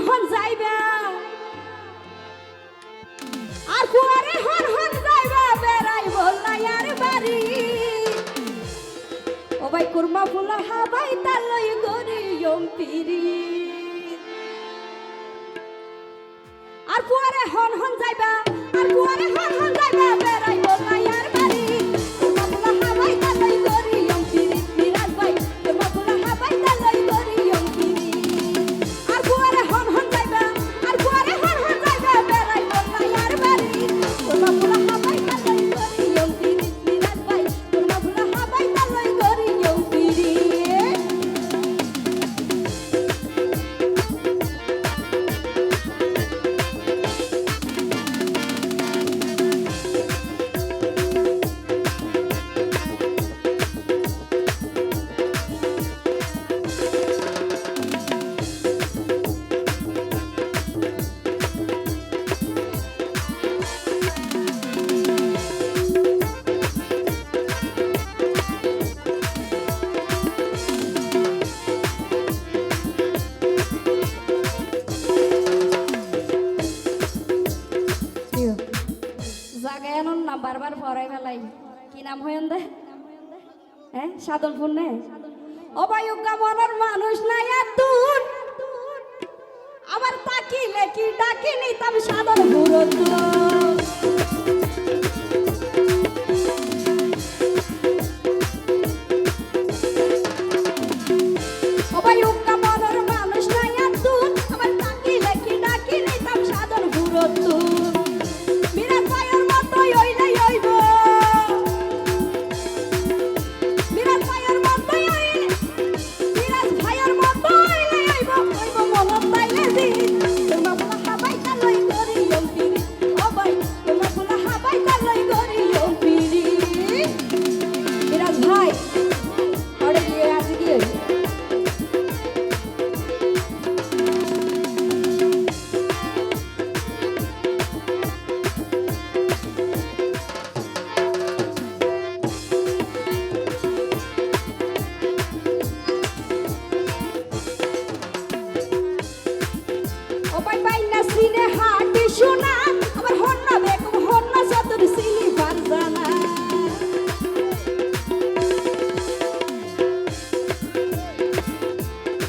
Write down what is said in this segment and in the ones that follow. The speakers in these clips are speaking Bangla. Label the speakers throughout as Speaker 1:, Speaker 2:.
Speaker 1: হন যাইবা আর পুয়ারে হন হন যাইবা বেড়াই বললাই আর বাড়ি ও ভাই কুরমা ফুলা হাবাই তালই গরিয়ম পিরি আর পুয়ারে হন হন যাইবা আর পুয়ারে হন হন যাইবা বেড়াই বললাই আর বাড়ি কুরমা ফুলা হাবাই তালই গরিয়ম পিরি মিরাজ ভাই কুরমা ফুলা হাবাই তালই গরিয়ম পিরি আর পুয়ারে হন হন যাইবা আর পুয়ারে হন হন যাইবা বেড়াই বললাই আর বাড়ি কুরমা ফুলা হাবাই তালই গরিয়ম পিরি মিরাজ ভাই কুরমা ফুলা হাবাই তালই গরিয়ম পিরি জাগায়ানোর নাম বারবার পড়াই ফেলাই কি নাম হয়েন দে হ্যাঁ সাধনপুর নে অবায়ুকা মনের মানুষ নাই তুন আবার তাকিলে কি ডাকি নিতাম সাধনপুর অবায়ুকা মনের মানুষ নাই তুন আবার তাকিলে কি ডাকি নিতাম সাধনপুর মিরাজ ভাইয়ের মতোই হইলেই হইব মিরাজ ভাইয়ের মতোই হইলে মিরাজ ভাইয়ের মতো হইলেই হইব হইব মনত পাইলে দিন তোমা ফুলা হাবাই তালই গরিয়ম পিরি ও ভাই তোমা ফুলা হাবাই তালই গরিয়ম পিরি মিরাজ ভাই ওরে গিয়ে আজ গিয়ে ও ভাই ভাই না সিনে হাটি শোনা আবার হন্ন বেগম হন্ন সদর সিলি বারজানা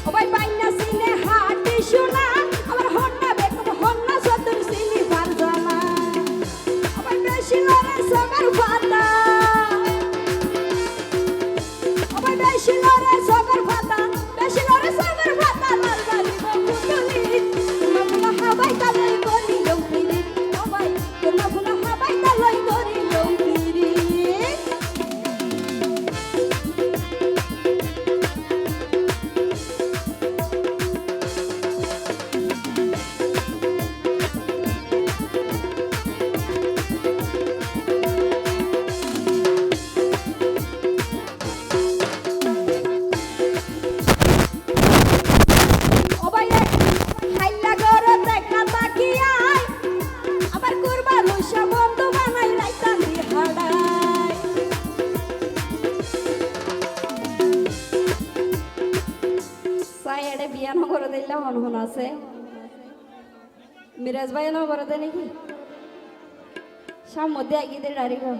Speaker 1: ও ভাই ভাই না সিনে হাটি শোনা আবার হন্ন বেগম হন্ন সদর সিলি বারজানা ও ভাই বেশি লরে সগর ফাতা ও ভাই বেশি লরে সগর ফাতা বেশি লরে সগর ফাতা লাল বালি বকুলি তোমা ফুলা হাবাই তালই গরিয়ম পিরি ও ভাই তোমা ফুলা হাবাই তালই গরিয়ম পিরি ও ভাই হাইলা গরো দেখা তাকিয়াই আবার কুরবা লুসা বন্ধু বানাই লাইতাম দিহাড়াই সাইডে বিয়ানো করে দিলাম হন আছে মিরাজ ভাই না করে দেয় নাকি সামনে আগিয়ে ডারি গো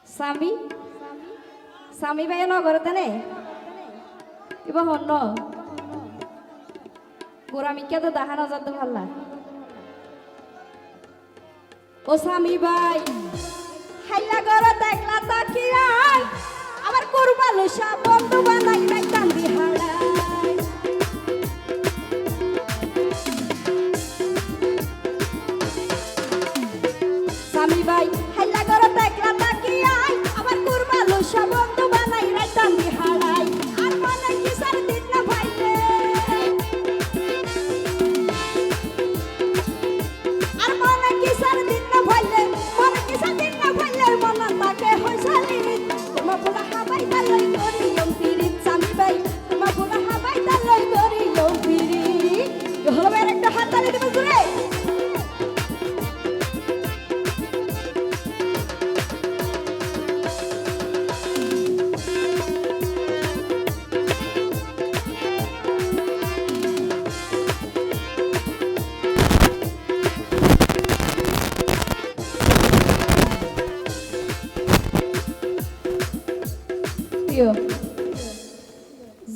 Speaker 1: স্বামী স্বামী ভাই না করে দেনে কিবা হন গোরামিকা তো দেখানো যাতে ভাল্লা ও স্বামী ভাই হাইলা গড় দেখলা তাকিয়াই আবার কুরবা লুসা বন্ধু বানাই লাইতাম দিহাড়াই স্বামী ভাই হাইলা গড় দেখলা তাকিয়াই আবার কুরবা লুসা বন্ধু বানাই লাইতাম দিহাড়াই আর মনে কিসার দিন না ভাইলে আর মনে কিসার দিন না ভাইলে মনে কিসার দিন না ভাইলে মনে তাকে হইসালি তোমা ফুলা হাবাই তালই গরিয়ম পিরি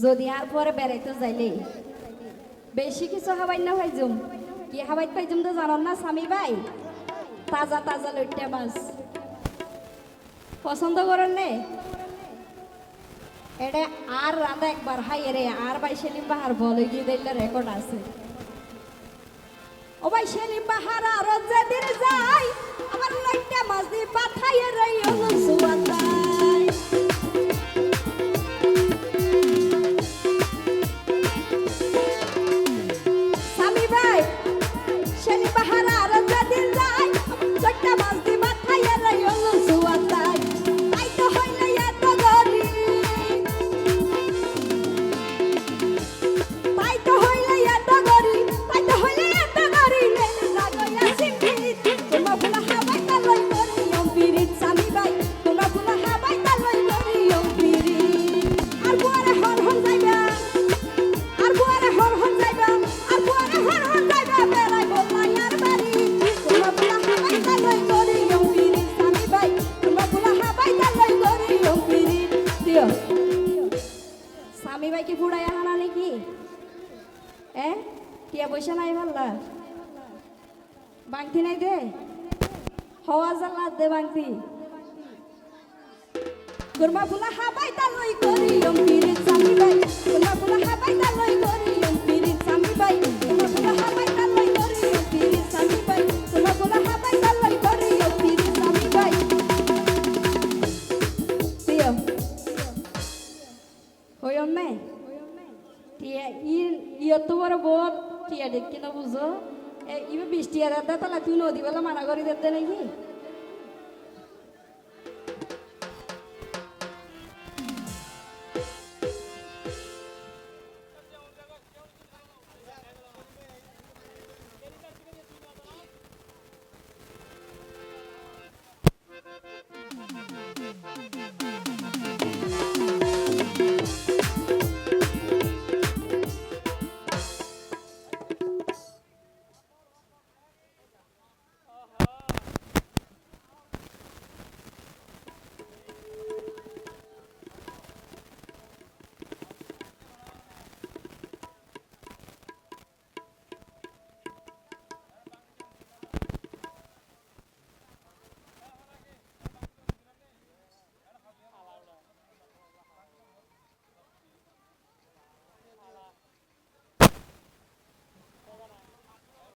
Speaker 1: যদি আর পরে বেড়াইতে যাইলে বেশি কিছু হাবাই না পাইজুম কি হাবাই পাইজুম তো জানান না স্বামী ভাই তাজা তাজা লইট্টা মাছ পছন্দ করেন নে এটা আর রাধা একবার হাই রে আর ভাই সেলিম বাহার বলে গিয়ে দিলে রেকর্ড আছে ও ভাই সেলিম বাহার আর যেদিন যাই আমার লইট্টা মাছ দিয়ে পাঠাই রে সুয়াতাই স্বামী ভাই সেলিম বাহার আর যেদিন যাই লইট্টা মাছ দিয়ে পাঠাই রে সুয়াতাই তাই তো হইলে এত গরি তাই তো হইলে এত গরি তাই তো হইলে এত গরি লেলে লাগাইয়া সিম্পিরিত তোমা ফুলা হাবাই তালই গরি অম্পিরিত স্বামী ভাই তোমা ফুলা হাবাই তালই গরি অম্পিরিত আর বুয়ারে হন হন যাইবা আর বুয়ারে হন হন যাইবা আর বুয়ারে হন হন যাইবা বেড়াই বললাই আর বাড়ি তোমা ফুলা হাবাই তালই গরি অম্পিরিত স্বামী ভাই তোমা ফুলা হাবাই তালই গরি অম্পিরিত দিও স্বামী ভাই কি ফুড়াইয়া হানা নাকি টিয়া পয়সা নাই ভাল্লা বাংতি নাই দে হওয়া জাল্লা দে বাংতি গুরমা ফুলা হাবাই তালই করি অম্পিরিত স্বামী ভাই গুরমা ফুলা হাবাই তালই করি অম্পিরিত স্বামী ভাই গুরমা ফুলা হাবাই তালই করি অম্পিরিত স্বামী ভাই গুরমা ফুলা হাবাই তালই করি অম্পিরিত স্বামী ভাই দিও হইম মে টিয়া ইয়ত বড় বল টিয়া দেখ কিনা বুঝো ইবে বৃষ্টি আর দা তাহলে তুই নদী বেলা মানা করি দিতে নাকি